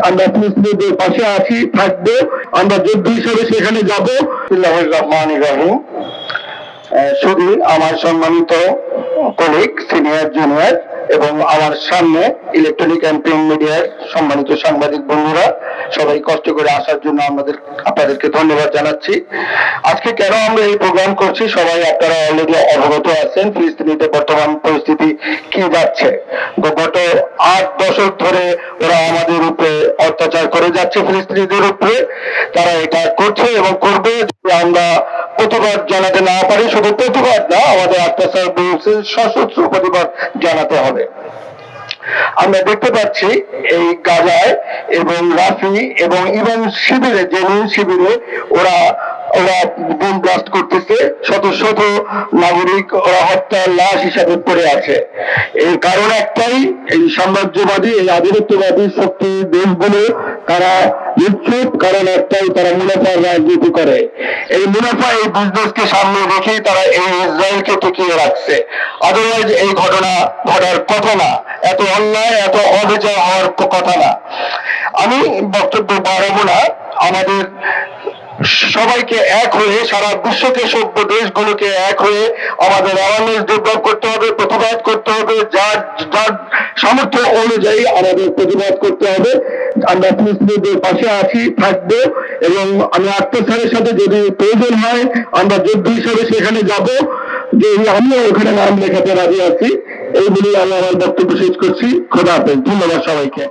আমরা ফিলিস্তিনিদের পাশে আছি, থাকবো। আমরা যোদ্ধা হিসাবে সেখানে যাবো। বিসমিল্লাহির রহমানির রহিম। শুধু আমার সম্মানিত কলিগ, সিনিয়র জুনিয়র এবং আমার সামনে ইলেকট্রনিক অ্যান্ড প্রিন্ট মিডিয়ার সম্মানিত সাংবাদিক বন্ধুরা, সবাই কষ্ট করে আসার জন্য আপনাদেরকে ধন্যবাদ জানাচ্ছি। আজকে কেন আমরা এই প্রোগ্রাম করছি, সবাই আপনারা অলরেডি অবগত আছেন ফিলিস্তিনিতে বর্তমান পরিস্থিতি কি যাচ্ছে। গত 8 দশক ধরে ওরা আমাদের উপরে অত্যাচার করে যাচ্ছে, ফিলিস্তিনিদের উপরে। তারা এটা করছে এবং করবে। আমরা প্রতিবাদ জানাতে না পারি, শুধু প্রতিবাদ না, আমাদের অত্যাচার বিরুদ্ধে সশস্ত্র প্রতিবাদ জানাতে হবে। আমরা দেখতে পাচ্ছি এই গাজায় এবং রাফি এবং ইরান শিবিরে, জেনিন শিবিরে ওরা বোম ব্লাস্ট করতেছে। শত শত নাগরিক ওরা হত্যার লাশ হিসাবে পড়ে আছে। এর কারণ একটাই, এই সাম্রাজ্যবাদী, এই আধিপত্যবাদী শক্তি দেশগুলো তারা নিশ্চুপ। কারণ একটাই, তারা মুনাফার রাজনীতি করে। এই মুনাফা, এই বিজনেসকে সামনে রেখেই তারা এই ইসরায়েলকে টিকিয়ে রাখছে। আদারওয়াইজ এই ঘটনা ঘটার কথা না, এত অন্যায়, এত অবিচার হওয়ার কথা না। আমি বক্তব্য বাড়াবো না। আমাদের সবাইকে এক হয়ে, সারা বিশ্বকে, সভ্য দেশগুলোকে এক হয়ে আমাদের অ্যাওয়ারনেস ডেভেলপ করতে হবে, প্রতিবাদ করতে হবে। যার যার সামর্থ্য অনুযায়ী আমাদের প্রতিবাদ করতে হবে। আমরা ফিলিস্তিনিদের পাশে আছি, থাকবো। এবং আমি আত্মসারের সাথে যদি প্রয়োজন হয়, আমরা যোদ্ধা হিসাবে সেখানে যাব। যে আমিও ওখানে নাম লেখাতে রাজি আছি। এই বলে আমি আমার বক্তব্য শেষ করছি। খোদা হাফেজ। ধন্যবাদ সবাইকে।